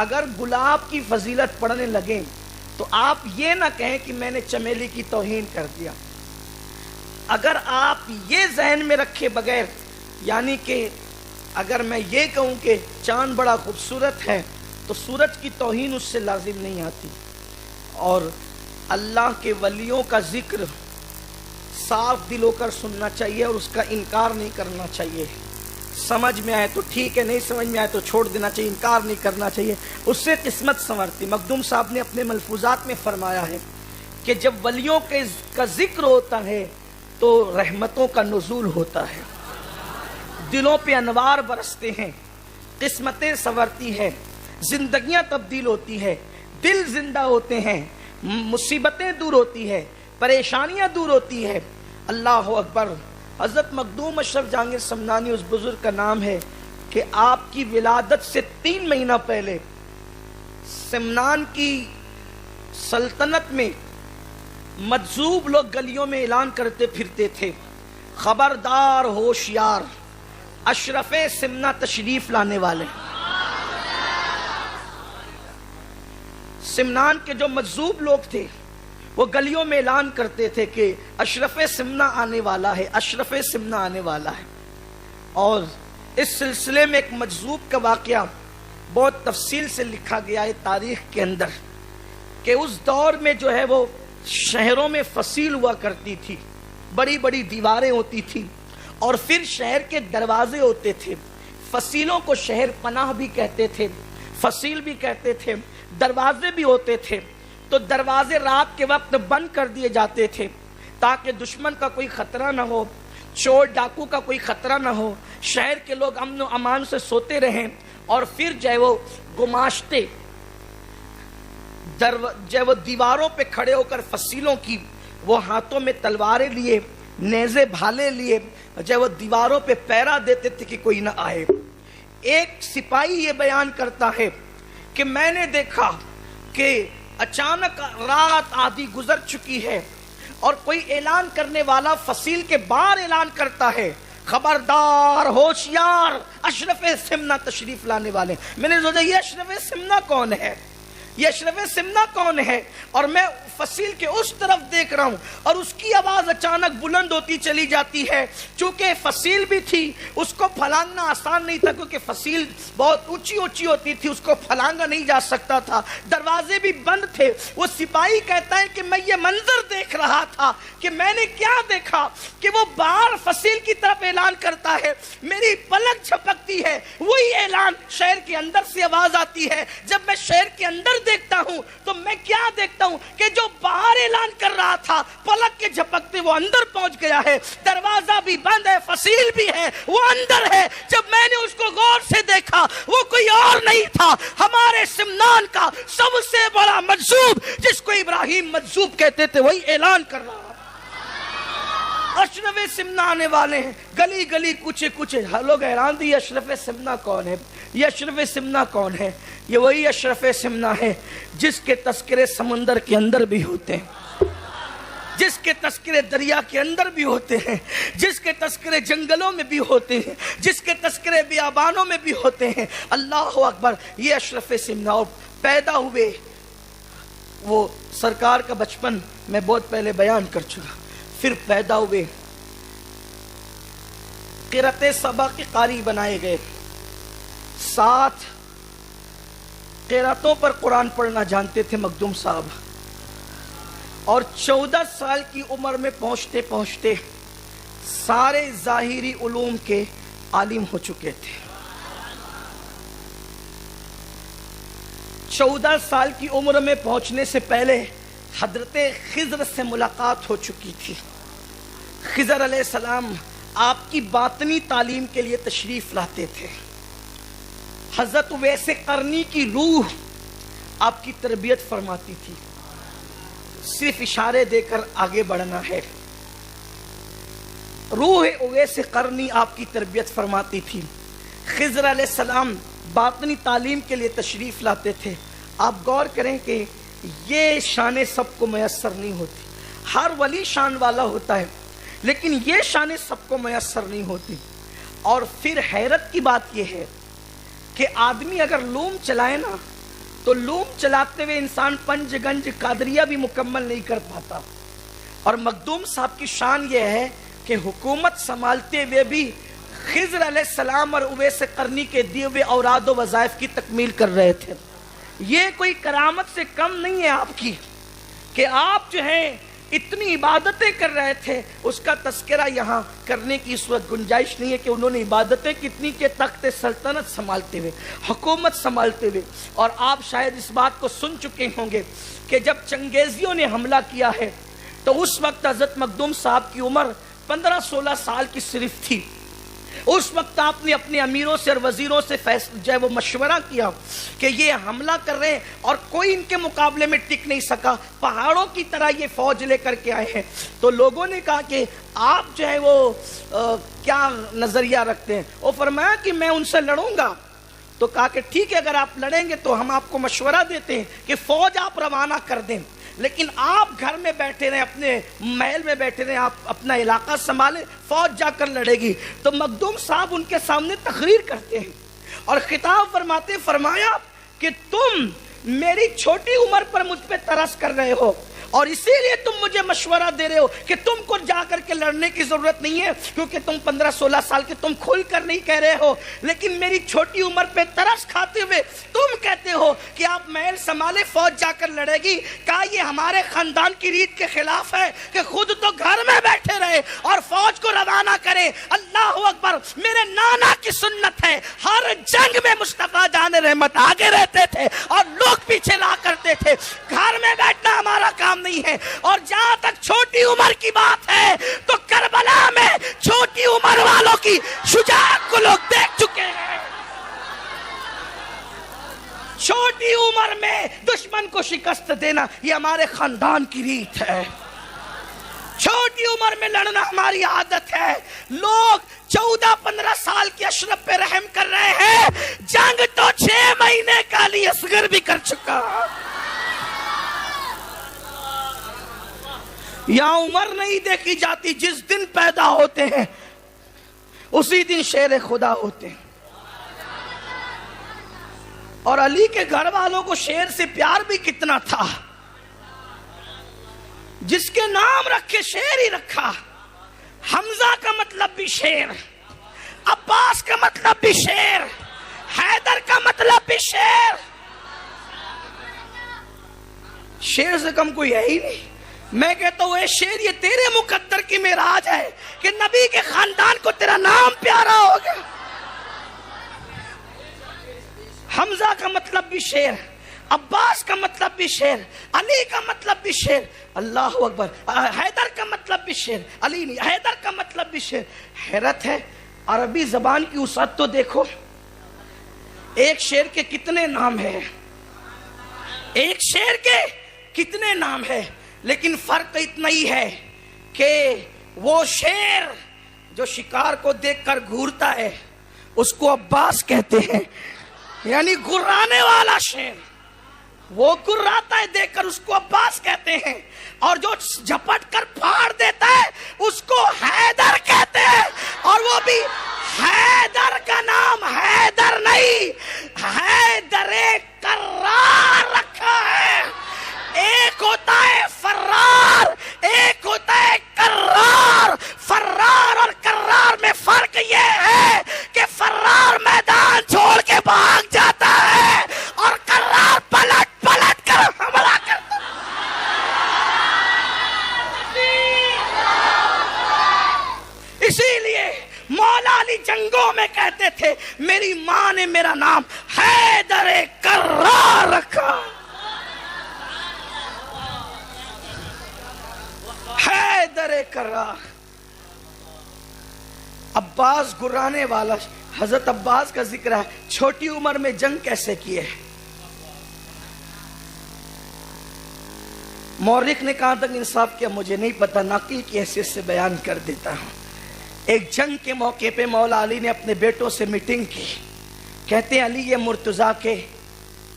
اگر گلاب کی فضیلت پڑھنے لگیں تو آپ یہ نہ کہیں کہ میں نے چمیلی کی توہین کر دیا. اگر آپ یہ ذہن میں رکھے بغیر، یعنی کہ اگر میں یہ کہوں کہ چاند بڑا خوبصورت ہے تو سورج کی توہین اس سے لازم نہیں آتی. اور اللہ کے ولیوں کا ذکر صاف دل ہو کر سننا چاہیے اور اس کا انکار نہیں کرنا چاہیے. سمجھ میں آئے تو ٹھیک ہے، نہیں سمجھ میں آئے تو چھوڑ دینا چاہیے، انکار نہیں کرنا چاہیے. اس سے قسمت سنورتی. مخدوم صاحب نے اپنے ملفوظات میں فرمایا ہے کہ جب ولیوں کا ذکر ہوتا ہے تو رحمتوں کا نزول ہوتا ہے، دلوں پہ انوار برستے ہیں، قسمتیں سنورتی ہیں، زندگیاں تبدیل ہوتی ہے، دل زندہ ہوتے ہیں، مصیبتیں دور ہوتی ہے، پریشانیاں دور ہوتی ہے. اللہ اکبر. حضرت مخدوم اشرف جہانگیر سمنانی اس بزرگ کا نام ہے کہ آپ کی ولادت سے 3 مہینہ پہلے سمنان کی سلطنت میں مجذوب لوگ گلیوں میں اعلان کرتے پھرتے تھے، خبردار ہوشیار، اشرف سمنا تشریف لانے والے. سمنان کے جو مجذوب لوگ تھے وہ گلیوں میں اعلان کرتے تھے کہ اشرف سمنا آنے والا ہے، اشرف سمنا آنے والا ہے. اور اس سلسلے میں ایک مجذوب کا واقعہ بہت تفصیل سے لکھا گیا ہے تاریخ کے اندر کہ اس دور میں جو ہے وہ شہروں میں فصیل ہوا کرتی تھی، بڑی بڑی دیواریں ہوتی تھی اور پھر شہر کے دروازے ہوتے تھے. فصیلوں کو شہر پناہ بھی کہتے تھے، فصیل بھی کہتے تھے، دروازے بھی ہوتے تھے. تو دروازے رات کے وقت بند کر دیے جاتے تھے تاکہ دشمن کا کوئی خطرہ نہ ہو، چور ڈاکو کا کوئی خطرہ نہ ہو، شہر کے لوگ امن و امان سے سوتے رہیں. اور پھر جو ہے وہ گماشتے جو ہے وہ دیواروں پہ کھڑے ہو کر فصیلوں کی وہ ہاتھوں میں تلواریں لیے، نیزے بھالے لیے جو ہے وہ دیواروں پہ پہرا دیتے تھے کہ کوئی نہ آئے. ایک سپاہی یہ بیان کرتا ہے کہ میں نے دیکھا کہ اچانک رات آدھی گزر چکی ہے اور کوئی اعلان کرنے والا فصیل کے باہر اعلان کرتا ہے، خبردار ہوشیار، اشرف سمنا تشریف لانے والے. میں نے سوچا یہ اشرف سمنا کون ہے، یہ اشرف سمنا کون ہے؟ اور میں فصیل کے اس طرف دیکھ رہا ہوں اور اس کی آواز اچانک بلند ہوتی چلی جاتی ہے. چونکہ فصیل بھی تھی، اس کو پھلانگنا آسان نہیں تھا کیونکہ فصیل بہت اونچی اونچی ہوتی تھی، اس کو پھلانگا نہیں جا سکتا تھا، دروازے بھی بند تھے. وہ سپاہی کہتا ہے کہ میں یہ منظر دیکھ رہا تھا کہ میں نے کیا دیکھا کہ وہ باہر فصیل کی طرف اعلان کرتا ہے، میری پلک جھپکتی ہے، وہی اعلان شہر کے اندر سے آواز آتی ہے. جب میں شہر کے اندر دیکھتا ہوں تو میں کیا دیکھتا ہوں کہ جو باہر اعلان کر رہا تھا پلک کے جھپکتے وہ اندر پہنچ گیا ہے، دروازہ بھی بند ہے، فصیل بھی ہے، وہ اندر ہے. جب میں نے اس کو غور سے دیکھا وہ کوئی اور نہیں تھا، ہمارے سمنان کا سب سے بڑا مجذوب جس کو ابراہیم مجذوب کہتے تھے وہی اعلان کر رہا. اشرف سمنا آنے والے ہیں. گلی گلی کوچے کوچے لوگ حیران تھے، یہ اشرف سمنا کون ہے، یہ اشرف سمنا کون ہے؟ یہ وہی اشرف سمنا ہے جس کے تذکرے سمندر کے اندر بھی ہوتے ہیں، جس کے تذکرے دریا کے اندر بھی ہوتے ہیں، جس کے تذکرے جنگلوں میں بھی ہوتے ہیں، جس کے تذکرے بیابانوں میں بھی ہوتے ہیں. اللہ اکبر. یہ اشرف سمنا. اور پیدا ہوئے وہ سرکار کا بچپن میں بہت پہلے بیان کر چکا. پھر پیدا ہوئے، قرأت سبا کے قاری بنائے گئے، 7 قرأتوں پر قرآن پڑھنا جانتے تھے مخدوم صاحب. اور 14 سال کی عمر میں پہنچتے پہنچتے سارے ظاہری علوم کے عالم ہو چکے تھے. 14 سال کی عمر میں پہنچنے سے پہلے حضرت خضر سے ملاقات ہو چکی تھی. خضر علیہ السلام آپ کی باطنی تعلیم کے لیے تشریف لاتے تھے. حضرت اویس قرنی کی روح آپ کی تربیت فرماتی تھی. صرف اشارے دے کر آگے بڑھنا ہے. روح اویس قرنی آپ کی تربیت فرماتی تھی. خضر علیہ السلام باطنی تعلیم کے لیے تشریف لاتے تھے. آپ غور کریں کہ یہ شان سب کو میسر نہیں ہوتی. ہر ولی شان والا ہوتا ہے لیکن یہ شان سب کو میسر نہیں ہوتی. اور پھر حیرت کی بات یہ ہے کہ آدمی اگر لوم چلائے نا تو لوم چلاتے ہوئے انسان پنج گنج قادریہ بھی مکمل نہیں کر پاتا. اور مخدوم صاحب کی شان یہ ہے کہ حکومت سنبھالتے ہوئے بھی خضر علیہ السلام اور اویس قرنی کے دیے ہوئے اوراد و وظائف کی تکمیل کر رہے تھے. یہ کوئی کرامت سے کم نہیں ہے آپ کی کہ آپ جو ہیں اتنی عبادتیں کر رہے تھے. اس کا تذکرہ یہاں کرنے کی اس وقت گنجائش نہیں ہے کہ انہوں نے عبادتیں کتنی کہ تخت سلطنت سنبھالتے ہوئے، حکومت سنبھالتے ہوئے. اور آپ شاید اس بات کو سن چکے ہوں گے کہ جب چنگیزیوں نے حملہ کیا ہے تو اس وقت حضرت مخدوم صاحب کی عمر 15-16 سال کی صرف تھی. اس وقت آپ نے اپنے امیروں سے اور وزیروں سے جو ہے وہ مشورہ کیا کہ یہ حملہ کر رہے ہیں اور کوئی ان کے مقابلے میں ٹک نہیں سکا، پہاڑوں کی طرح یہ فوج لے کر کے آئے ہیں. تو لوگوں نے کہا کہ آپ جو ہے وہ کیا نظریہ رکھتے ہیں؟ وہ فرمایا کہ میں ان سے لڑوں گا. تو کہا کہ ٹھیک ہے، اگر آپ لڑیں گے تو ہم آپ کو مشورہ دیتے ہیں کہ فوج آپ روانہ کر دیں، لیکن آپ گھر میں بیٹھے رہیں، اپنے محل میں بیٹھے رہیں، آپ اپنا علاقہ سنبھالیں، فوج جا کر لڑے گی. تو مخدوم صاحب ان کے سامنے تقریر کرتے ہیں اور خطاب فرماتے، فرمایا کہ تم میری چھوٹی عمر پر مجھ پہ ترس کر رہے ہو اور اسی لیے تم مجھے مشورہ دے رہے ہو کہ تم کو جا کر کے لڑنے کی ضرورت نہیں ہے کیونکہ تم 15-16 سال کے، تم کھل کر نہیں کہہ رہے ہو، لیکن میری چھوٹی عمر پہ ترس کھاتے ہوئے تم کہتے ہو کہ آپ محل سنبھالے، فوج جا کر لڑے گی. کہا یہ ہمارے خاندان کی ریت کے خلاف ہے کہ خود تو گھر میں بیٹھے رہے اور فوج کو روانہ کرے. اللہ اکبر، میرے نانا کی سنت ہے، ہر جنگ میں مصطفیٰ جان رحمت آگے رہتے تھے اور لوگ پیچھے لا کرتے تھے. گھر میں بیٹھنا ہمارا کام نہیں ہے. اور جہاں تک چھوٹی عمر کی بات ہے تو کربلا میں چھوٹی عمر والوں کی شجاعت کو لوگ دیکھ چکے ہیں. چھوٹی عمر میں دشمن کو شکست دینا یہ ہمارے خاندان کی ریت ہے. چھوٹی عمر میں لڑنا ہماری عادت ہے. لوگ 14-15 سال کے اشرف پہ رحم کر رہے ہیں، جنگ تو 6 مہینے کا علی اصغر بھی کر چکا. یہاں عمر نہیں دیکھی جاتی، جس دن پیدا ہوتے ہیں اسی دن شیر خدا ہوتے ہیں. اور علی کے گھر والوں کو شیر سے پیار بھی کتنا تھا، جس کے نام رکھے شیر ہی رکھا. حمزہ کا مطلب بھی شیر، عباس کا مطلب بھی شیر، حیدر کا مطلب بھی شیر. شیر سے کم کوئی ہے ہی نہیں. میں کہتا ہوں اے شیر، یہ تیرے مقدر کی معراج ہے کہ نبی کے خاندان کو تیرا نام پیارا ہو گیا. حمزہ کا مطلب بھی شیر، عباس کا مطلب بھی شیر، علی کا مطلب بھی شیر. اللہ اکبر. حیدر کا مطلب بھی شیر، علی نہیں، حیدر کا مطلب بھی شیر. حیرت ہے، عربی زبان کی وسعت تو دیکھو. ایک شیر کے کتنے نام ہیں، ایک شیر کے کتنے نام ہیں، لیکن فرق اتنا ہی ہے کہ وہ شیر جو شکار کو دیکھ کر گھورتا ہے اس کو عباس کہتے ہیں، یعنی گرانے والا شیر. وہ گراتا ہے دیکھ کر، اس کو عباس کہتے ہیں. اور جو جھپٹ کر پھاڑ دیتا ہے اس کو حیدر کہتے ہیں. اور وہ بھی حیدر کا نام حیدر نہیں، حیدر کرار رکھا ہے. ایک ہوتا ہے فرار، ایک ہوتا ہے کرار. فرار اور کرار میں فرق یہ ہے کہ فرار میدان چھوڑ کے بھاگ جاتا ہے اور کرار پلٹ پلٹ کر حملہ کرتا ہے. اسی لیے مولا علی جنگوں میں کہتے تھے میری ماں نے میرا نام حیدر کرار رکھا. حیدر کرار. عباس گرانے والا. حضرت عباس کا ذکر ہے، چھوٹی عمر میں جنگ کیسے کیے. مورخ نے کہاں تک انصاف کیا مجھے نہیں پتا، نقل کی حیثیت سے بیان کر دیتا ہوں. ایک جنگ کے موقع پہ مولا علی نے اپنے بیٹوں سے میٹنگ کی. کہتے ہیں علی یہ مرتضیٰ کے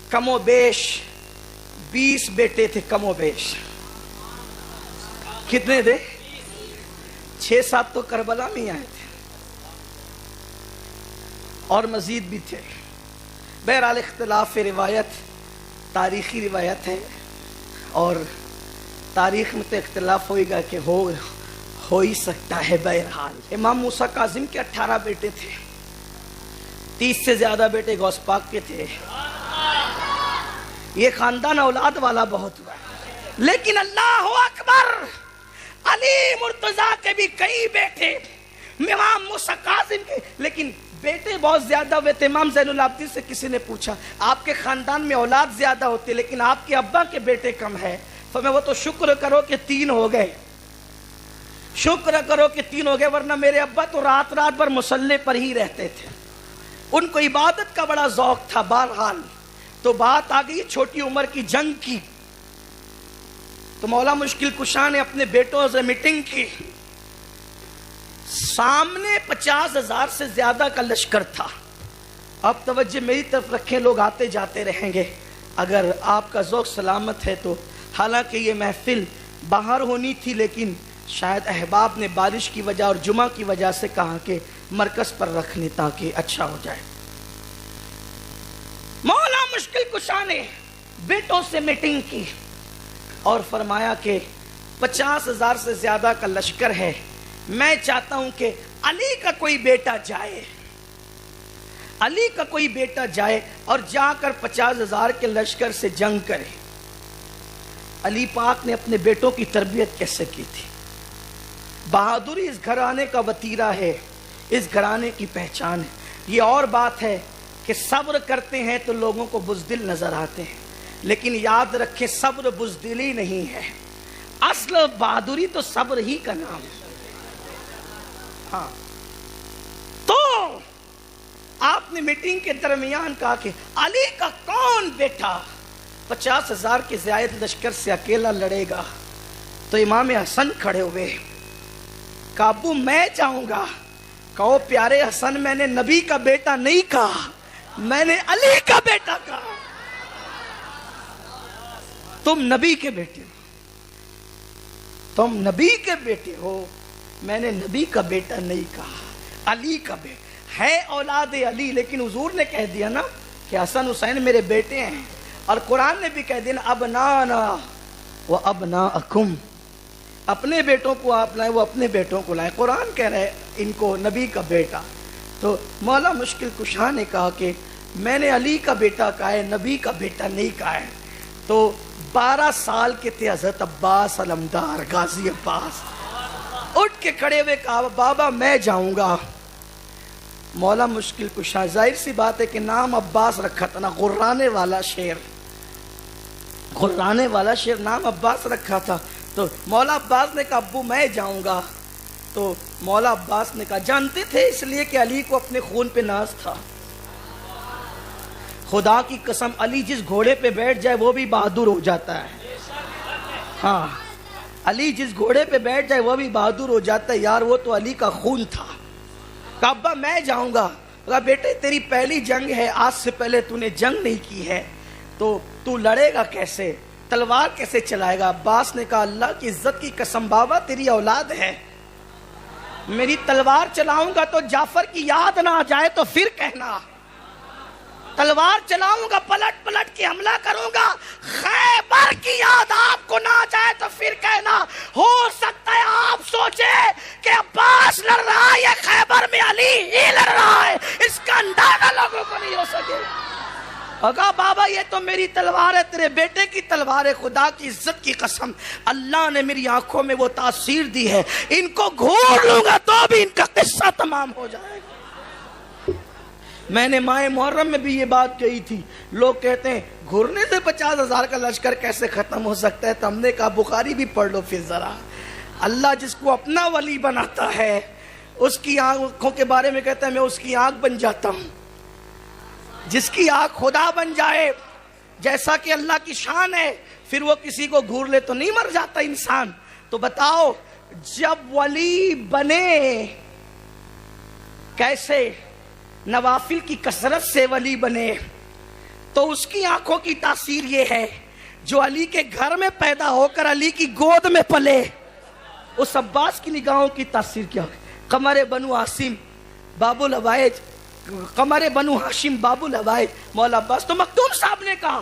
کم و بیش 20 بیٹے تھے. کم و بیش کتنے تھے؟ 6-7 تو کربلا میں آئے تھے اور مزید بھی تھے. بہرحال اختلاف روایت تاریخی روایت ہے اور تاریخ میں تو اختلاف ہوئے گا کہ ہو ہی سکتا ہے. بہرحال امام موسیٰ کاظم کے 18 بیٹے تھے, 30 سے زیادہ بیٹے غوث پاک کے تھے. یہ خاندان اولاد والا بہت ہوا. لیکن اللہ اکبر, علی مرتضیٰ کے بھی کئی بیٹے, امام موسیٰ کاظم کے, لیکن بیٹے بہت زیادہ ہوئے تھے. امام زین العابدین سے کسی نے پوچھا آپ کے خاندان میں اولاد زیادہ ہوتے لیکن آپ کے ابا کے بیٹے کم ہے. فرمایا وہ تو شکر کرو کہ 3 ہو گئے, شکر کرو کہ 3 ہو گئے, ورنہ میرے ابا تو رات رات بھر مصلی پر ہی رہتے تھے. ان کو عبادت کا بڑا ذوق تھا. بہرحال تو بات آ گئی چھوٹی عمر کی جنگ کی. تو مولا مشکل کشا نے اپنے بیٹوں سے میٹنگ کی. سامنے 50,000 سے زیادہ کا لشکر تھا. اب توجہ میری طرف رکھیں, لوگ آتے جاتے رہیں گے اگر آپ کا ذوق سلامت ہے تو. حالانکہ یہ محفل باہر ہونی تھی لیکن شاید احباب نے بارش کی وجہ اور جمعہ کی وجہ سے کہا کہ مرکز پر رکھ لیں تاکہ اچھا ہو جائے. مولا مشکل کشا نے بیٹوں سے میٹنگ کی اور فرمایا کہ 50,000 سے زیادہ کا لشکر ہے, میں چاہتا ہوں کہ علی کا کوئی بیٹا جائے, علی کا کوئی بیٹا جائے اور جا کر 50,000 کے لشکر سے جنگ کرے. علی پاک نے اپنے بیٹوں کی تربیت کیسے کی تھی. بہادری اس گھرانے کا وتیرہ ہے, اس گھرانے کی پہچان ہے. یہ اور بات ہے کہ صبر کرتے ہیں تو لوگوں کو بزدل نظر آتے ہیں, لیکن یاد رکھیں صبر بزدلی نہیں ہے, اصل بہادری تو صبر ہی کا نام ہے. ہاں تو آپ نے میٹنگ کے درمیان کہا کہ علی کا کون بیٹا 50,000 کے زائد لشکر سے اکیلا لڑے گا. تو امام حسن کھڑے ہوئے, کابو میں جاؤں گا. کہو پیارے حسن میں نے نبی کا بیٹا نہیں کہا, میں نے علی کا بیٹا کہا. تم نبی کے بیٹے ہو, تم نبی کے بیٹے ہو, میں نے نبی کا بیٹا نہیں کہا, علی کا بیٹا ہے. اولاد علی, لیکن حضور نے کہہ دیا نا کہ حسن حسین میرے بیٹے ہیں, اور قرآن نے بھی کہہ دیا ابنانا و ابناءکم, اپنے بیٹوں کو آپ لائیں وہ اپنے بیٹوں کو لائیں. قرآن کہہ رہے ان کو نبی کا بیٹا. تو مولا مشکل کشا نے کہا کہ میں نے علی کا بیٹا کہا ہے, نبی کا بیٹا نہیں کہا ہے. تو 12 سال کے تھے حضرت عباس علمدار, غازی عباس, اٹھ کے کھڑے ہوئے کہا بابا میں جاؤں گا. مولا مشکل کشا, ظاہر سی بات ہے کہ نام عباس رکھا تھا نا, غرانے والا شیر, غرانے والا شیر نام عباس رکھا تھا. تو مولا عباس نے کہا ابو میں جاؤں گا. تو مولا عباس نے کہا جانتے تھے اس لیے کہ علی کو اپنے خون پہ ناز تھا. خدا کی قسم علی جس گھوڑے پہ بیٹھ جائے وہ بھی بہادر ہو جاتا ہے. ہاں علی جس گھوڑے پہ بیٹھ جائے وہ بھی بہادر ہو جاتا ہے. یار وہ تو علی کا خون تھا. کہا ابا میں جاؤں گا. کہا بیٹے تیری پہلی جنگ ہے, آج سے پہلے تو نے جنگ نہیں کی ہے, تو تو لڑے گا کیسے, تلوار کیسے چلائے گا. عباس نے کہا اللہ کی عزت کی قسم بابا تیری اولاد ہے, میری تلوار چلاؤں گا تو جعفر کی یاد نہ آ جائے تو پھر کہنا, تلوار چلاؤں گا پلٹ پلٹ کے حملہ کروں گا, خیبر کی یاد آپ کو نہ آ جائے تو پھر کہنا. ہو سکتا ہے آپ سوچے کہ عباس لڑ رہا ہے یا خیبر میں علی ہی لڑ رہا ہے, اس کا اندازہ لوگوں کو نہیں ہو سکے. کہا بابا یہ تو میری تلوار ہے, تیرے بیٹے کی تلوار ہے. خدا کی عزت کی قسم اللہ نے میری آنکھوں میں وہ تاثیر دی ہے, ان کو گھور لوں گا تو بھی ان کا قصہ تمام ہو جائے گا. میں نے ماہ محرم میں بھی یہ بات کہی تھی. لوگ کہتے ہیں گھرنے سے 50,000 کا لشکر کیسے ختم ہو سکتا ہے. تو ہم نے کہا بخاری بھی پڑھ لو پھر ذرا. اللہ جس کو اپنا ولی بناتا ہے اس کی آنکھوں کے بارے میں کہتا ہے میں اس کی آنکھ بن جاتا ہوں. جس کی آنکھ خدا بن جائے جیسا کہ اللہ کی شان ہے, پھر وہ کسی کو گھور لے تو نہیں مر جاتا انسان. تو بتاؤ جب ولی بنے کیسے, نوافل کی کثرت سے ولی بنے, تو اس کی آنکھوں کی تاثیر یہ ہے جو علی کے گھر میں پیدا ہو کر علی کی گود میں پلے, اس عباس کی نگاہوں کی تاثیر کیا. قمر بنو ہاشم باب الحوائج, قمر بنو ہاشم باب الحوائج مولا عباس. تو مخدوم صاحب نے کہا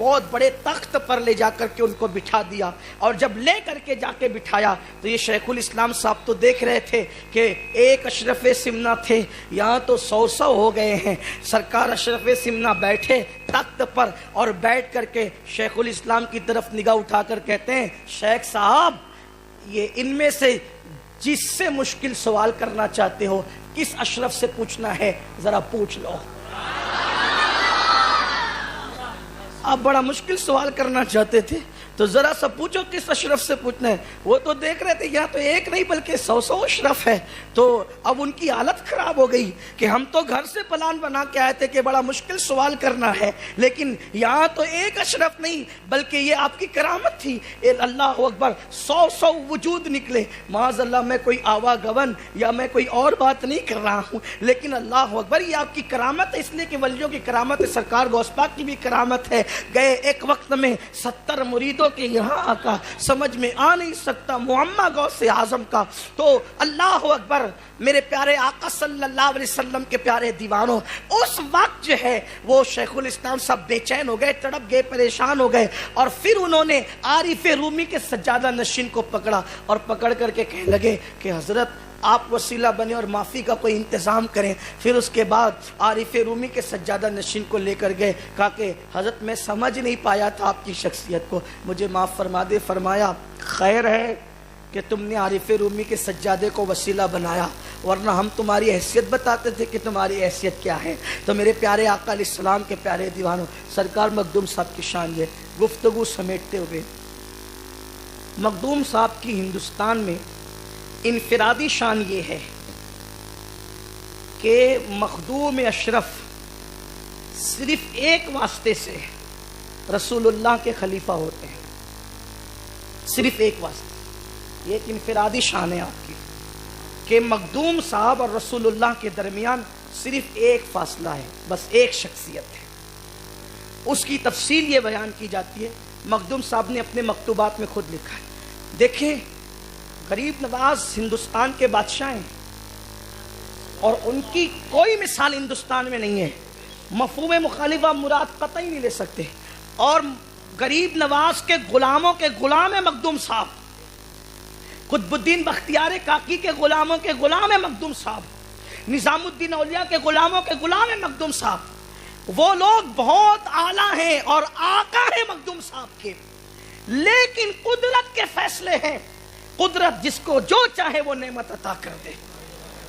بہت بڑے تخت پر لے جا کر کے ان کو بٹھا دیا، اور جب لے کر کے جا کے بٹھایا تو یہ شیخ الاسلام صاحب تو دیکھ رہے تھے کہ ایک اشرف سمنا تھے، یہاں تو 100 ہو گئے ہیں۔ سرکار اشرف سمنا بیٹھے تخت پر، اور بیٹھ کر کے شیخ الاسلام کی طرف نگاہ اٹھا کر کہتے ہیں شیخ صاحب یہ ان میں سے جس سے مشکل سوال کرنا چاہتے ہو، کس اشرف سے پوچھنا ہے ذرا پوچھ لو۔ آپ بڑا مشکل سوال کرنا چاہتے تھے تو ذرا سا پوچھو کس اشرف سے پوچھنا ہے۔ وہ تو دیکھ رہے تھے یہاں تو ایک نہیں بلکہ 100 اشرف ہے، تو اب ان کی حالت خراب ہو گئی کہ ہم تو گھر سے پلان بنا کے آئے تھے کہ بڑا مشکل سوال کرنا ہے، لیکن یہاں تو ایک اشرف نہیں بلکہ یہ آپ کی کرامت تھی۔ اللہ اکبر، 100 وجود نکلے۔ معاذ اللہ میں کوئی آوا گون یا میں کوئی اور بات نہیں کر رہا ہوں، لیکن اللہ اکبر یہ آپ کی کرامت ہے، اس لیے کہ ولیوں کی کرامت ہے، سرکار غوث پاک کی بھی کرامت ہے۔ گئے ایک وقت میں 70 مریدوں کہ یہاں آقا سمجھ میں آ نہیں سکتا معمہ غوث اعظم کا، تو اللہ اکبر میرے پیارے آقا صلی اللہ علیہ وسلم کے پیارے دیوانوں، اس وقت جو ہے وہ شیخ الاسلام صاحب بے چین ہو گئے، تڑپ گئے، پریشان ہو گئے، اور پھر انہوں نے عارف رومی کے سجادہ نشین کو پکڑا اور پکڑ کر کے کہنے لگے کہ حضرت آپ وسیلہ بنے اور معافی کا کوئی انتظام کریں۔ پھر اس کے بعد عارف رومی کے سجادہ نشین کو لے کر گئے، کہا کہ حضرت میں سمجھ نہیں پایا تھا آپ کی شخصیت کو، مجھے معاف فرما دے۔ فرمایا خیر ہے کہ تم نے عارف رومی کے سجادے کو وسیلہ بنایا، ورنہ ہم تمہاری حیثیت بتاتے تھے کہ تمہاری حیثیت کیا ہے۔ تو میرے پیارے آقا علیہ السلام کے پیارے دیوانوں، سرکار مخدوم صاحب کی شان یہ گفتگو سمیٹتے ہوئے، مخدوم صاحب کی ہندوستان میں انفرادی شان یہ ہے کہ مخدوم اشرف صرف ایک واسطے سے رسول اللہ کے خلیفہ ہوتے ہیں، صرف ایک واسطے۔ یہ ایک انفرادی شان ہے آپ کی کہ مخدوم صاحب اور رسول اللہ کے درمیان صرف ایک فاصلہ ہے، بس ایک شخصیت ہے۔ اس کی تفصیل یہ بیان کی جاتی ہے، مخدوم صاحب نے اپنے مکتوبات میں خود لکھا ہے۔ دیکھیں غریب نواز ہندوستان کے بادشاہ ہیں اور ان کی کوئی مثال ہندوستان میں نہیں ہے، مفہوم مخالفہ مراد قطعی نہیں لے سکتے، اور غریب نواز کے غلاموں کے غلام ہے مخدوم صاحب، قطب الدین بختیار کاکی کے غلاموں کے غلام ہے مخدوم صاحب، نظام الدین اولیاء کے غلاموں کے غلام ہے مخدوم صاحب۔ وہ لوگ بہت اعلیٰ ہیں اور آقا ہیں مخدوم صاحب کے، لیکن قدرت کے فیصلے ہیں، قدرت جس کو جو چاہے وہ نعمت عطا کر دے،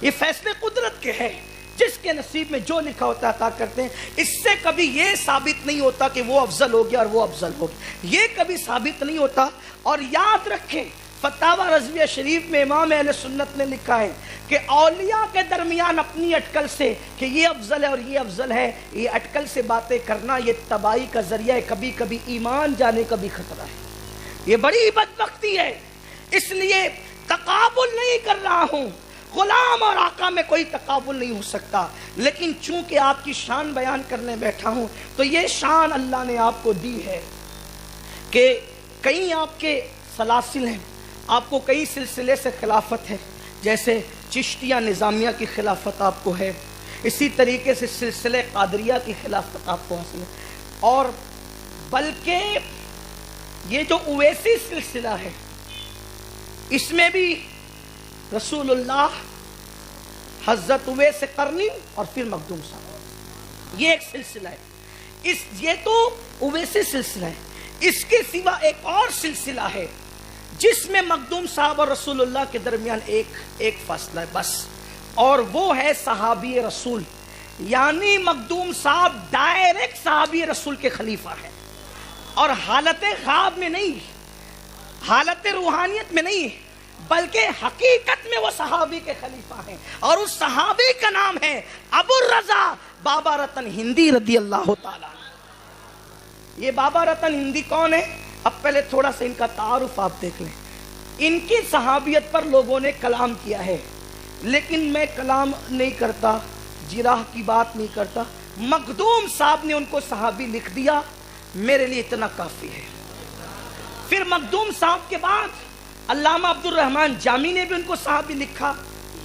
یہ فیصلے قدرت کے ہیں، جس کے نصیب میں جو لکھا ہوتا ہے عطا کرتے ہیں۔ اس سے کبھی یہ ثابت نہیں ہوتا کہ وہ افضل ہو گیا اور وہ افضل ہو گیا، یہ کبھی ثابت نہیں ہوتا۔ اور یاد رکھیں فتاوی رضویہ شریف میں امام اہل سنت نے لکھا ہے کہ اولیاء کے درمیان اپنی اٹکل سے کہ یہ افضل ہے اور یہ افضل ہے، یہ اٹکل سے باتیں کرنا یہ تباہی کا ذریعہ ہے، کبھی کبھی ایمان جانے کا بھی خطرہ ہے، یہ بڑی بدبختی ہے۔ اس لیے تقابل نہیں کر رہا ہوں، غلام اور آقا میں کوئی تقابل نہیں ہو سکتا، لیکن چونکہ آپ کی شان بیان کرنے بیٹھا ہوں تو یہ شان اللہ نے آپ کو دی ہے کہ کئی آپ کے سلاسل ہیں، آپ کو کئی سلسلے سے خلافت ہے، جیسے چشتیہ نظامیہ کی خلافت آپ کو ہے، اسی طریقے سے سلسلہ قادریہ کی خلافت آپ کو حاصل ہے، اور بلکہ یہ جو اویسی سلسلہ ہے اس میں بھی رسول اللہ، حضرت اویس قرنی اور پھر مخدوم صاحب، یہ ایک سلسلہ ہے، یہ تو اویسی سلسلہ ہے۔ اس کے سوا ایک اور سلسلہ ہے جس میں مخدوم صاحب اور رسول اللہ کے درمیان ایک فاصلہ ہے بس، اور وہ ہے صحابی رسول، یعنی مخدوم صاحب ڈائریکٹ صحابی رسول کے خلیفہ ہیں، اور حالت خواب میں نہیں، حالت روحانیت میں نہیں، بلکہ حقیقت میں وہ صحابی کے خلیفہ ہیں، اور اس صحابی کا نام ہے ابو الرضا بابا رتن ہندی رضی اللہ تعالیٰ۔ یہ بابا رتن ہندی کون ہے؟ اب پہلے تھوڑا سا ان کا تعارف آپ دیکھ لیں۔ ان کی صحابیت پر لوگوں نے کلام کیا ہے، لیکن میں کلام نہیں کرتا، جراح کی بات نہیں کرتا، مخدوم صاحب نے ان کو صحابی لکھ دیا، میرے لیے اتنا کافی ہے۔ پھر مخدوم صاحب کے بعد علامہ عبد الرحمن جامی نے بھی ان کو صحابی لکھا،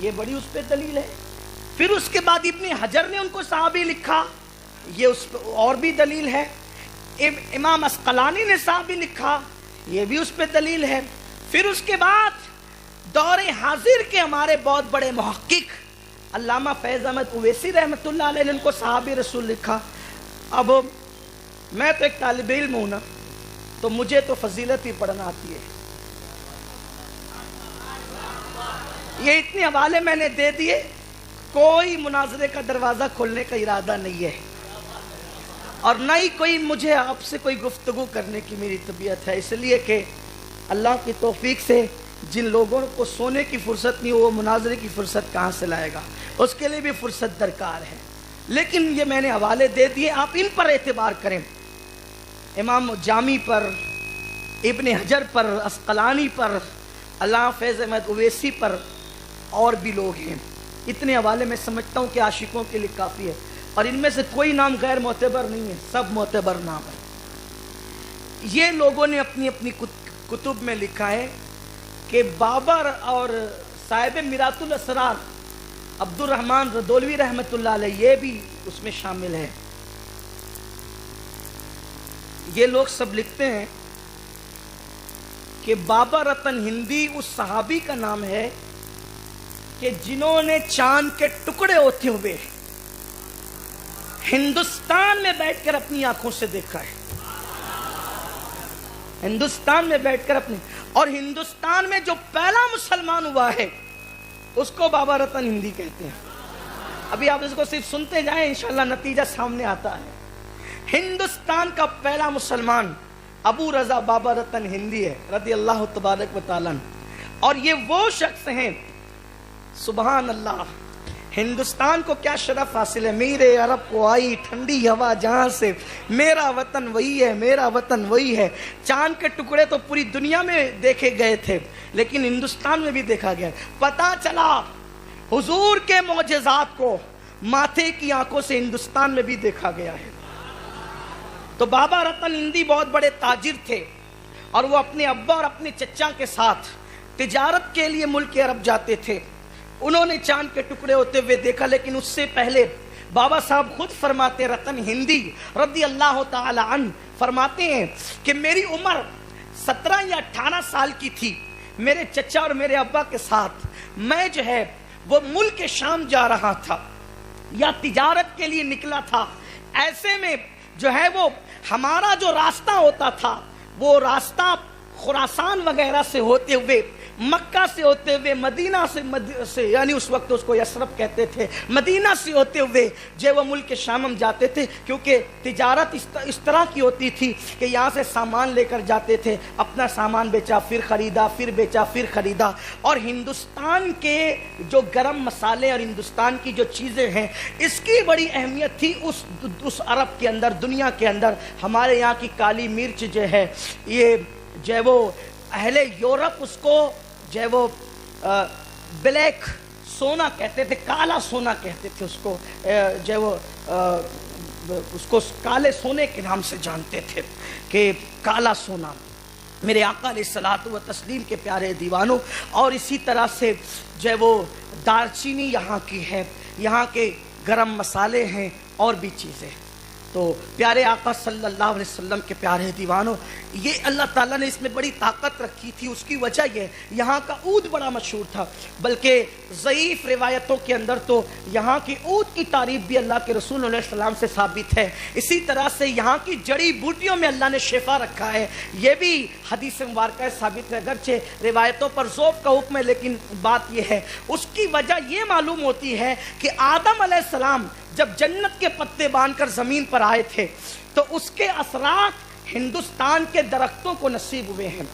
یہ بڑی اس پہ دلیل ہے۔ پھر اس کے بعد ابن حجر نے ان کو صحابی لکھا، یہ اس پہ اور بھی دلیل ہے۔ امام اسقلانی نے صاحب بھی لکھا، یہ بھی اس پہ دلیل ہے۔ پھر اس کے بعد دور حاضر کے ہمارے بہت بڑے محقق علامہ فیض احمد اویسی رحمۃ اللہ علیہ نے ان کو صحابی رسول لکھا۔ اب میں تو ایک طالب علم ہوں نا، تو مجھے تو فضیلت ہی پڑھنا آتی ہے۔ یہ اتنے حوالے میں نے دے دیے، کوئی مناظرے کا دروازہ کھولنے کا ارادہ نہیں ہے، اور نہ ہی کوئی مجھے آپ سے کوئی گفتگو کرنے کی میری طبیعت ہے، اس لیے کہ اللہ کی توفیق سے جن لوگوں کو سونے کی فرصت نہیں، وہ مناظرے کی فرصت کہاں سے لائے گا؟ اس کے لیے بھی فرصت درکار ہے۔ لیکن یہ میں نے حوالے دے دیے، آپ ان پر اعتبار کریں، امام جامی پر، ابن حجر پر، اسقلانی پر، علامہ فیض احمد اویسی پر، اور بھی لوگ ہیں۔ اتنے حوالے میں سمجھتا ہوں کہ عاشقوں کے لیے کافی ہے، اور ان میں سے کوئی نام غیر معتبر نہیں ہے، سب معتبر نام ہے۔ یہ لوگوں نے اپنی اپنی کتب میں لکھا ہے کہ بابر اور صاحب میرات الاسرار عبد الرحمن ردولوی رحمۃ اللہ علیہ یہ بھی اس میں شامل ہے۔ یہ لوگ سب لکھتے ہیں کہ بابا رتن ہندی اس صحابی کا نام ہے کہ جنہوں نے چاند کے ٹکڑے ہوتے ہوئے ہندوستان میں بیٹھ کر اپنی آنکھوں سے دیکھا ہے، ہندوستان میں بیٹھ کر اپنی، اور ہندوستان میں جو پہلا مسلمان ہوا ہے اس کو بابا رتن ہندی کہتے ہیں۔ ابھی آپ اس کو صرف سنتے جائیں، انشاءاللہ نتیجہ سامنے آتا ہے۔ ہندوستان کا پہلا مسلمان ابو رضا بابا رتن ہندی ہے رضی اللہ تبارک و تعالیٰ، اور یہ وہ شخص ہیں، سبحان اللہ، ہندوستان کو کیا شرف حاصل ہے، میرے عرب کو آئی ٹھنڈی ہوا جہاں سے، میرا وطن وہی ہے، میرا وطن وہی ہے۔ چاند کے ٹکڑے تو پوری دنیا میں دیکھے گئے تھے، لیکن ہندوستان میں بھی دیکھا گیا۔ پتہ چلا حضور کے معجزات کو ماتھے کی آنکھوں سے ہندوستان میں بھی دیکھا گیا ہے۔ تو بابا رتن ہندی بہت بڑے تاجر تھے، اور وہ اپنے ابا اور اپنے چچا کے ساتھ تجارت کے لیے ملک عرب جاتے تھے۔ انہوں نے چاند کے ٹکڑے ہوتے ہوئے دیکھا، لیکن اس سے پہلے بابا صاحب خود فرماتے، رتن ہندی رضی اللہ تعالی عنہ فرماتے ہیں کہ میری عمر 17 یا 18 سال کی تھی، میرے چچا اور میرے ابا کے ساتھ میں جو ہے وہ ملک شام جا رہا تھا یا تجارت کے لیے نکلا تھا۔ ایسے میں جو ہے وہ ہمارا جو راستہ ہوتا تھا، وہ راستہ خراسان وغیرہ سے ہوتے ہوئے، مکہ سے ہوتے ہوئے، مدینہ سے یعنی اس وقت اس کو یثرب کہتے تھے، مدینہ سے ہوتے ہوئے جو وہ ملک شام ہم جاتے تھے، کیونکہ تجارت اس طرح کی ہوتی تھی کہ یہاں سے سامان لے کر جاتے تھے، اپنا سامان بیچا، پھر خریدا، پھر بیچا، پھر خریدا۔ اور ہندوستان کے جو گرم مسالے اور ہندوستان کی جو چیزیں ہیں، اس کی بڑی اہمیت تھی اس عرب کے اندر، دنیا کے اندر۔ ہمارے یہاں کی کالی مرچ جو ہے، یہ جو ہے وہ اہل یورپ اس کو جو ہے وہ بلیک سونا کہتے تھے، کالا سونا کہتے تھے اس کو، جو ہے وہ اس کو کالے سونے کے نام سے جانتے تھے کہ کالا سونا۔ میرے آقا علیہ الصلوۃ و تسلیم کے پیارے دیوانوں، اور اسی طرح سے جو ہے وہ دارچینی یہاں کی ہے، یہاں کے گرم مسالے ہیں، اور بھی چیزیں۔ تو پیارے آقا صلی اللہ علیہ وسلم کے پیارے دیوانوں، یہ اللہ تعالیٰ نے اس میں بڑی طاقت رکھی تھی۔ اس کی وجہ یہ یہاں کا عود بڑا مشہور تھا، بلکہ ضعیف روایتوں کے اندر تو یہاں کی عود کی تعریف بھی اللہ کے رسول علیہ السلام سے ثابت ہے۔ اسی طرح سے یہاں کی جڑی بوٹیوں میں اللہ نے شفا رکھا ہے، یہ بھی حدیث مبارکہ ثابت ہے، اگرچہ روایتوں پر ذوب کا حکم ہے، لیکن بات یہ ہے، اس کی وجہ یہ معلوم ہوتی ہے کہ آدم علیہ السلام جب جنت کے پتے باندھ کر زمین پر آئے تھے تو اس کے اثرات ہندوستان کے درختوں کو نصیب ہوئے ہیں،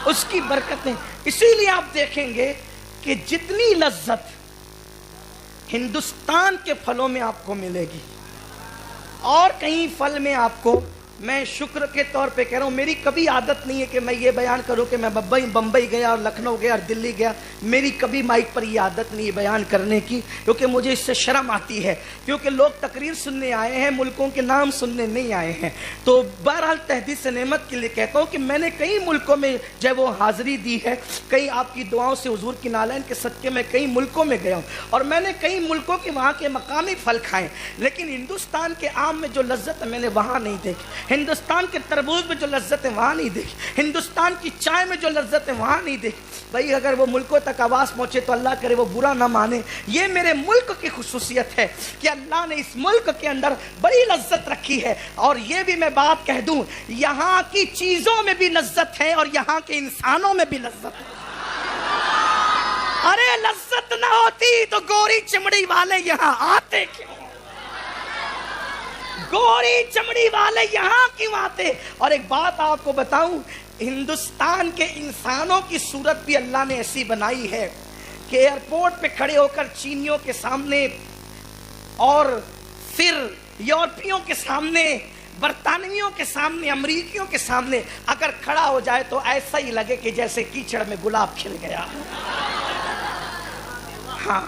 اس کی برکتیں۔ اسی لیے آپ دیکھیں گے کہ جتنی لذت ہندوستان کے پھلوں میں آپ کو ملے گی اور کہیں پھل میں آپ کو، میں شکر کے طور پہ کہہ رہا ہوں، میری کبھی عادت نہیں ہے کہ میں یہ بیان کروں کہ میں بمبئی گیا اور لکھنؤ گیا اور دلی گیا، میری کبھی مائک پر یہ عادت نہیں ہے بیان کرنے کی، کیونکہ مجھے اس سے شرم آتی ہے، کیونکہ لوگ تقریر سننے آئے ہیں، ملکوں کے نام سننے نہیں آئے ہیں۔ تو بہرحال تحدیث نعمت کے لیے کہتا ہوں کہ میں نے کئی ملکوں میں جو ہے وہ حاضری دی ہے، کئی آپ کی دعاؤں سے حضور کی نالین کے صدقے میں کئی ملکوں میں گیا ہوں، اور میں نے کئی ملکوں کے وہاں کے مقامی پھل کھائے، لیکن ہندوستان کے آم میں جو لذت ہے میں نے وہاں نہیں دیکھی۔ ہندوستان کے تربوز میں جو لذت ہے وہاں نہیں دیکھی، ہندوستان کی چائے میں جو لذت ہے وہاں نہیں دیکھی۔ بھائی اگر وہ ملکوں تک آواز پہنچے تو اللہ کرے وہ برا نہ مانے۔ یہ میرے ملک کی خصوصیت ہے کہ اللہ نے اس ملک کے اندر بڑی لذت رکھی ہے۔ اور یہ بھی میں بات کہہ دوں، یہاں کی چیزوں میں بھی لذت ہے اور یہاں کے انسانوں میں بھی لذت ہے۔ ارے لذت نہ ہوتی تو گوری چمڑی والے یہاں آتے کیوں؟ گوری چمڑی والے یہاں کیوں آتے؟ اور ایک بات آپ کو بتاؤں، ہندوستان کے انسانوں کی صورت بھی اللہ نے ایسی بنائی ہے کہ ایئرپورٹ پہ کھڑے ہو کر چینیوں کے سامنے اور پھر یورپیوں کے سامنے، برطانویوں کے سامنے، امریکیوں کے سامنے اگر کھڑا ہو جائے تو ایسا ہی لگے کہ جیسے کیچڑ میں گلاب کھل گیا۔ ہاں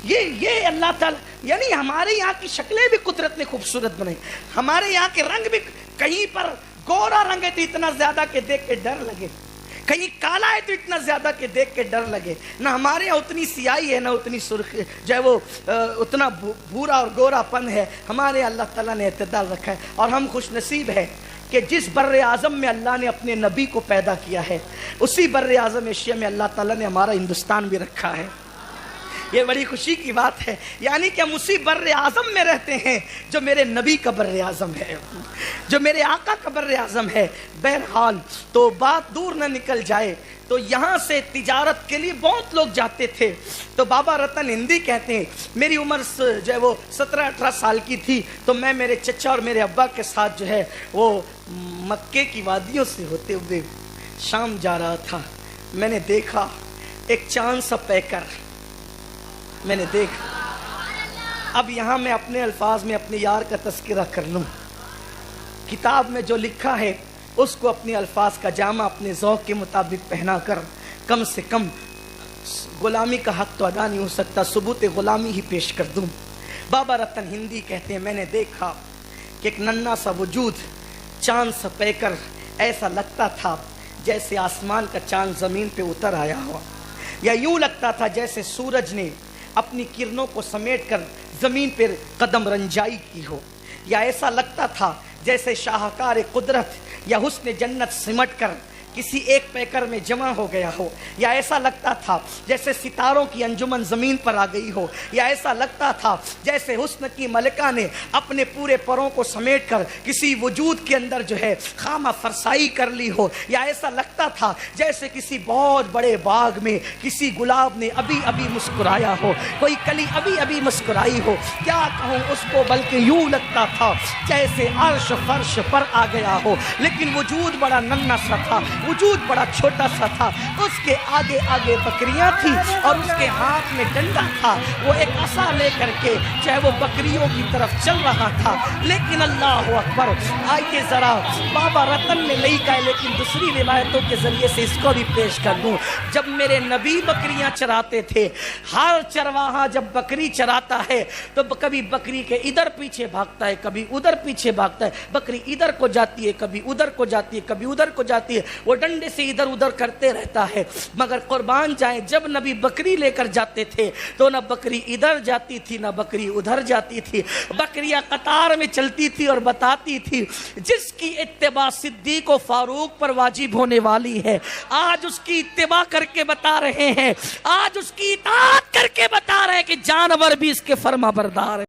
یہ اللہ تعالیٰ، یعنی ہمارے یہاں کی شکلیں بھی قدرت نے خوبصورت بنائی۔ ہمارے یہاں کے رنگ بھی، کہیں پر گورا رنگ ہے تو اتنا زیادہ کہ دیکھ کے ڈر لگے، کہیں کالا ہے تو اتنا زیادہ کہ دیکھ کے ڈر لگے۔ نہ ہمارے یہاں اتنی سیاہی ہے، نہ اتنی سرخی، جو ہے وہ اتنا بھورا اور گورا پن ہے۔ ہمارے اللہ تعالیٰ نے اعتدال رکھا ہے، اور ہم خوش نصیب ہیں کہ جس بر اعظم میں اللہ نے اپنے نبی کو پیدا کیا ہے، اسی بر اعظم ایشیا میں اللہ تعالیٰ نے ہمارا ہندوستان بھی رکھا ہے۔ یہ بڑی خوشی کی بات ہے، یعنی کہ ہم اسی بر اعظم میں رہتے ہیں جو میرے نبی کا بر اعظم ہے، جو میرے آقا کا بر اعظم ہے۔ بہرحال تو بات دور نہ نکل جائے تو یہاں سے تجارت کے لیے بہت لوگ جاتے تھے۔ تو بابا رتن ہندی کہتے ہیں میری عمر جو ہے وہ 17-18 سال کی تھی تو میں میرے چچا اور میرے ابا کے ساتھ جو ہے وہ مکے کی وادیوں سے ہوتے ہوئے شام جا رہا تھا۔ میں نے دیکھا ایک چاند سا پیکر، میں نے دیکھا۔ اب یہاں میں اپنے الفاظ میں اپنے یار کا تذکرہ کر لوں، کتاب میں جو لکھا ہے اس کو اپنے الفاظ کا جامع اپنے ذوق کے مطابق پہنا کر کم سے کم غلامی کا حق تو ادا نہیں ہو سکتا، ثبوت غلامی ہی پیش کر دوں۔ بابا رتن ہندی کہتے ہیں میں نے دیکھا کہ ایک ننھا سا وجود، چاند سا پیکر، ایسا لگتا تھا جیسے آسمان کا چاند زمین پہ اتر آیا ہوا، یا یوں لگتا تھا جیسے سورج نے اپنی کرنوں کو سمیٹ کر زمین پر قدم رنجائی کی ہو، یا ایسا لگتا تھا جیسے شاہکار قدرت یا حسن جنت سمٹ کر کسی ایک پیکر میں جمع ہو گیا ہو، یا ایسا لگتا تھا جیسے ستاروں کی انجمن زمین پر آ گئی ہو، یا ایسا لگتا تھا جیسے حسن کی ملکہ نے اپنے پورے پروں کو سمیٹ کر کسی وجود کے اندر جو ہے خامہ فرسائی کر لی ہو، یا ایسا لگتا تھا جیسے کسی بہت بڑے باغ میں کسی گلاب نے ابھی ابھی مسکرایا ہو، کوئی کلی ابھی ابھی مسکرائی ہو۔ کیا کہوں اس کو، بلکہ یوں لگتا تھا جیسے عرش فرش پر آ گیا ہو، لیکن وجود بڑا ننھا سا تھا، وجود بڑا چھوٹا سا تھا۔ اس کے آگے آگے بکریاں تھی اور اس کے ہاتھ میں ڈنڈا تھا، وہ ایک عصا لے کر کے چاہے وہ بکریوں کی طرف چل رہا تھا۔ لیکن اللہ اکبر، آئیے ذرا بابا رتن نے نہیں کہا لیکن دوسری روایتوں کے ذریعے سے اس کو بھی پیش کر دوں۔ جب میرے نبی بکریاں چراتے تھے، ہر چرواہا جب بکری چراتا ہے تو کبھی بکری کے ادھر پیچھے بھاگتا ہے، کبھی ادھر پیچھے بھاگتا ہے، بکری ادھر کو جاتی ہے، کبھی ادھر کو جاتی ہے، کبھی ادھر کو جاتی ہے، وہ ڈنڈے سے ادھر ادھر کرتے رہتا ہے۔ مگر قربان جائیں جب نبی بکری لے کر جاتے تھے تو نہ بکری ادھر جاتی تھی نہ بکری ادھر جاتی تھی، بکریاں قطار میں چلتی تھی اور بتاتی تھی جس کی اتباع صدیق و فاروق پر واجب ہونے والی ہے، آج اس کی اتباع کر کے بتا رہے ہیں، آج اس کی اطاعت کر کے بتا رہے ہیں کہ جانور بھی اس کے فرما بردار ہیں۔